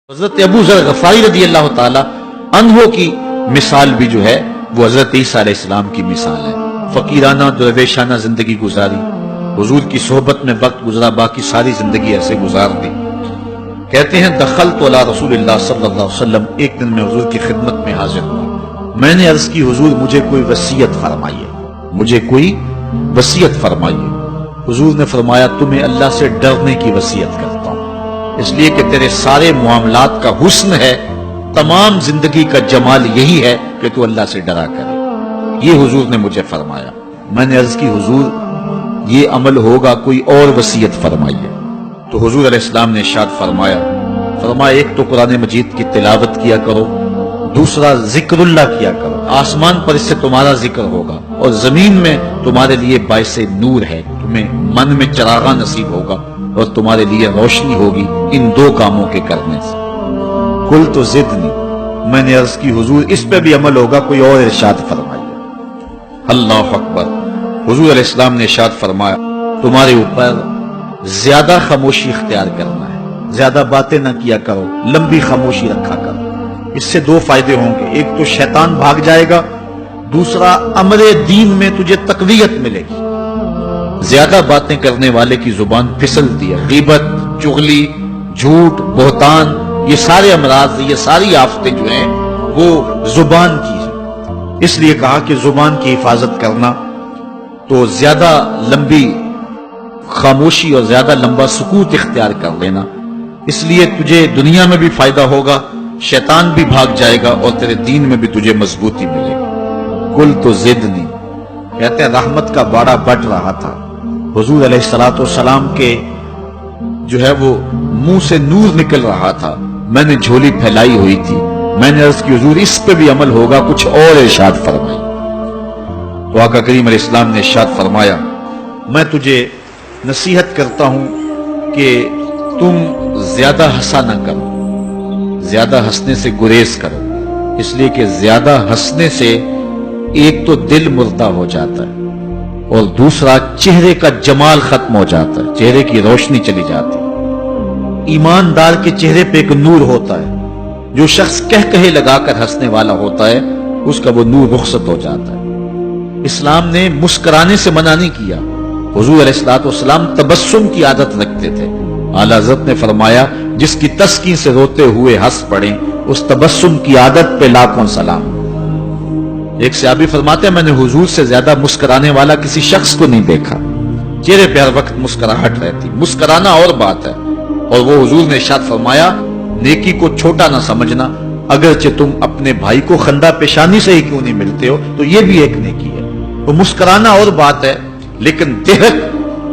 حضرت ابو ذر غفاری رضی اللہ تعالی عنہ کی مثال بھی جو ہے وہ حضرت عیسیٰ علیہ السلام کی مثال ہے۔ فقیرانہ درویشانہ زندگی گزاری، حضور کی صحبت میں وقت گزرا، باقی ساری زندگی ایسے گزار دی۔ کہتے ہیں دخلت علی رسول اللہ صلی اللہ علیہ وسلم، ایک دن میں حضور کی خدمت میں حاضر ہوا۔ میں نے عرض کی حضور مجھے کوئی وصیت فرمائیے، مجھے کوئی وصیت فرمائیے۔ حضور نے فرمایا تمہیں اللہ سے ڈرنے کی وصیت کرتا ہوں، اس لیے کہ تیرے سارے معاملات کا حسن ہے، تمام زندگی کا جمال یہی ہے کہ تو اللہ سے ڈرا کرے۔ یہ حضور نے مجھے فرمایا۔ میں نے عرض کی حضور یہ عمل ہوگا، کوئی اور وصیت فرمائیے۔ تو حضور علیہ السلام نے ارشاد فرمایا ایک تو قرآن مجید کی تلاوت کیا کرو، دوسرا ذکر اللہ کیا کرو، آسمان پر اس سے تمہارا ذکر ہوگا اور زمین میں تمہارے لیے باعث نور ہے، تمہیں من میں چراغاں نصیب ہوگا اور تمہارے لیے روشنی ہوگی ان دو کاموں کے کرنے سے۔ کل تو زدنی، میں نے عرض کی حضور اس پہ بھی عمل ہوگا، کوئی اور ارشاد فرمائیے۔ اللہ اکبر۔ حضور علیہ السلام نے ارشاد فرمایا تمہارے اوپر زیادہ خاموشی اختیار کرنا ہے، زیادہ باتیں نہ کیا کرو، لمبی خاموشی رکھا کرو۔ اس سے دو فائدے ہوں گے، ایک تو شیطان بھاگ جائے گا، دوسرا امر دین میں تجھے تقویت ملے گی۔ زیادہ باتیں کرنے والے کی زبان پھسلتی ہے، غیبت، چغلی، جھوٹ، بہتان، یہ سارے امراض، یہ ساری آفتیں جو ہیں وہ زبان کی ہیں۔ اس لیے کہا کہ زبان کی حفاظت کرنا، تو زیادہ لمبی خاموشی اور زیادہ لمبا سکوت اختیار کر لینا، اس لیے تجھے دنیا میں بھی فائدہ ہوگا، شیطان بھی بھاگ جائے گا اور تیرے دین میں بھی تجھے مضبوطی ملے گی۔ کل تو زدنی، کہتے ہیں رحمت کا باڑا بٹ رہا تھا، حضور علیہ السلام کے جو ہے وہ منہ سے نور نکل رہا تھا، میں نے جھولی پھیلائی ہوئی تھی، میں نے عرض کی حضور اس پہ بھی عمل ہوگا، کچھ اور ارشاد فرمائی۔ تو آقا کریم علیہ السلام نے ارشاد فرمایا میں تجھے نصیحت کرتا ہوں کہ تم زیادہ ہنسا نہ کرو، زیادہ ہنسنے سے گریز کرو، اس لیے کہ زیادہ ہنسنے سے ایک تو دل مردہ ہو جاتا ہے اور دوسرا چہرے کا جمال ختم ہو جاتا ہے، چہرے کی روشنی چلی جاتی ہے۔ ایماندار کے چہرے پہ ایک نور ہوتا ہے، جو شخص کہے لگا کر ہنسنے والا ہوتا ہے اس کا وہ نور رخصت ہو جاتا ہے۔ اسلام نے مسکرانے سے منع نہیں کیا، حضور علیہ السلام تبسم کی عادت رکھتے تھے۔ اعلیٰ حضرت نے فرمایا جس کی تسکین سے روتے ہوئے ہنس پڑیں اس تبسم کی عادت پہ لاکھوں سلام۔ ایک صحابی فرماتے ہیں میں نے حضور سے زیادہ مسکرانے والا کسی شخص کو نہیں دیکھا، چہرے پہ ہر وقت مسکراہٹ رہتی، مسکرانا اور بات ہے۔ اور وہ حضور نے ارشاد فرمایا نیکی کو چھوٹا نہ سمجھنا، اگرچہ تم اپنے بھائی کو خندہ پیشانی سے ہی کیوں نہیں ملتے ہو تو یہ بھی ایک نیکی ہے۔ وہ مسکرانا اور بات ہے، لیکن ضحک،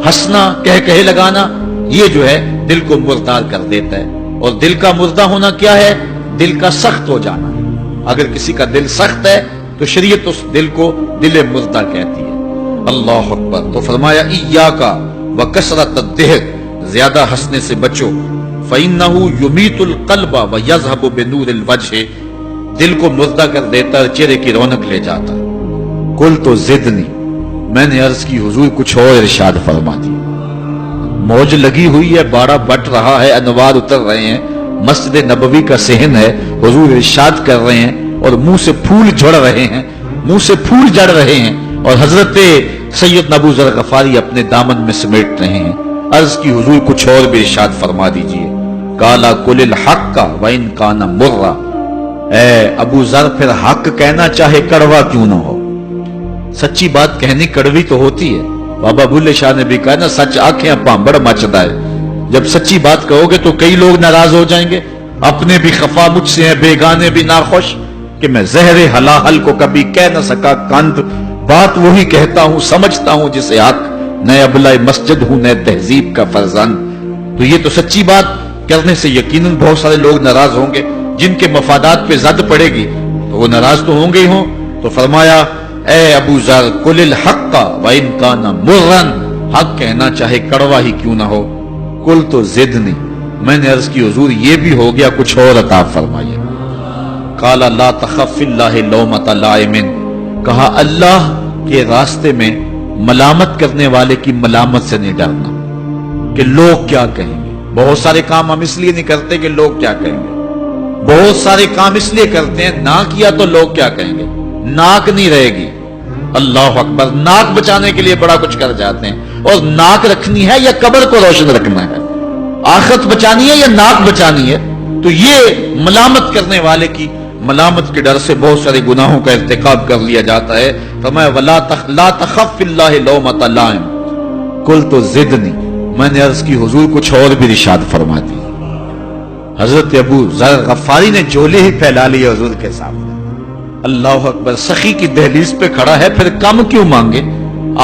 ہنسنا، کہے لگانا، یہ جو ہے دل کو مردار کر دیتا ہے۔ اور دل کا مردہ ہونا کیا ہے؟ دل کا سخت ہو جانا۔ اگر کسی کا دل سخت ہے تو شریعت اس دل کو دل مردہ کہتی ہے۔ اللہ اکبر۔ تو فرمایا ایاکا وکثرت الضحک، زیادہ ہنسنے سے بچو، فإنہ یمیت القلب ویذھب بنور الوجہ، دل کو مردہ کر دیتا ہے، چہرے کی رونق لے جاتا ہے۔ کل تو زدنی، میں نے عرض کی حضور کچھ اور ارشاد فرما دی۔ موج لگی ہوئی ہے، باڑا بٹ رہا ہے، انوار اتر رہے ہیں، مسجد نبوی کا صحن ہے، حضور ارشاد کر رہے ہیں اور منہ سے پھول جھڑ رہے ہیں، منہ سے پھول جڑ رہے ہیں، اور حضرت سید ابو ذر غفاری اپنے دامن میں سمیٹ رہے ہیں۔ عرض کی حضور کچھ اور بھی ارشاد فرما دیجئے۔ کالا کل الحق وان کان مرا، اے ابو ذر پھر حق کہنا چاہے کڑوا کیوں نہ ہو۔ سچی بات کہنی کڑوی تو ہوتی ہے، بابا بلے شاہ نے بھی کہا نا سچ آنکھیں پامبڑ مچدا ہے۔ جب سچی بات کہو گے تو کئی لوگ ناراض ہو جائیں گے، اپنے بھی خفا مجھ سے ہیں، بیگانے بھی ناخوش کہ میں زہر حلاحل کو کبھی کہہ نہ سکا کند، بات وہی کہتا ہوں سمجھتا ہوں جسے حق، نئے ابلۂ مسجد ہوں نئے تہذیب کا فرزند۔ تو یہ تو سچی بات کرنے سے یقیناً بہت سارے لوگ ناراض ہوں گے، جن کے مفادات پہ زد پڑے گی تو وہ ناراض تو ہوں گے ہی ہوں۔ تو فرمایا اے ابو ذر قل الحق وان کان مرا، حق کہنا چاہے کڑوا ہی کیوں نہ ہو۔ کل تو زدنی، میں نے عرض کی حضور یہ بھی ہو گیا، کچھ اور عطا فرمائیے۔ قال لا تخف فی اللہ لومۃ لائم، کہا اللہ کے راستے میں ملامت کرنے والے کی ملامت سے نہیں ڈرنا کہ لوگ کیا کہیں گے۔ بہت سارے کام ہم اس لیے نہیں کرتے کہ لوگ کیا کہیں گے، بہت سارے کام اس لیے کرتے ہیں، نہ کیا تو لوگ کیا کہیں گے، ناک نہیں رہے گی۔ اللہ اکبر، ناک بچانے کے لیے بڑا کچھ کر جاتے ہیں، اور ناک رکھنی ہے یا قبر کو روشن رکھنا ہے، آخرت بچانی ہے یا ناک بچانی ہے؟ تو یہ ملامت کرنے والے کی ملامت کے ڈر سے بہت سارے گناہوں کا ارتکاب کر لیا جاتا ہے۔ فرمایا لا تخف فی اللہ لومۃ لائم، قلت زدنی، میں نے عرض کی حضور کچھ اور بھی ارشاد فرما دی۔ حضرت ابو ذر غفاری نے جھولے ہی پھیلا لیے حضور کے سامنے۔ اللہ اکبر، سخی کی دہلیز پہ کھڑا ہے، پھر کم کیوں مانگے؟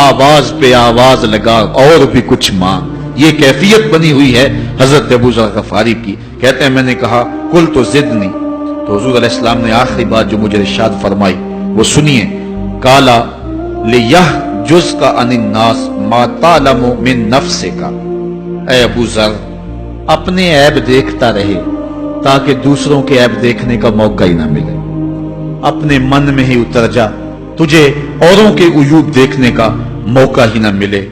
آواز پہ آواز لگا، اور بھی کچھ مانگ۔ یہ کیفیت بنی ہوئی ہے حضرت ابو ذر غفاری کی۔ کہتے ہیں میں نے کہا قلت زدنی، تو حضور علیہ السلام نے آخری بات جو مجھے ارشاد فرمائی وہ سنیے، کالا لیحجزک عن الناس ما تعلم من نفسک، اے ابو ذر اپنے عیب دیکھتا رہے تاکہ دوسروں کے عیب دیکھنے کا موقع ہی نہ ملے، اپنے من میں ہی اتر جا، تجھے اوروں کے عیوب دیکھنے کا موقع ہی نہ ملے۔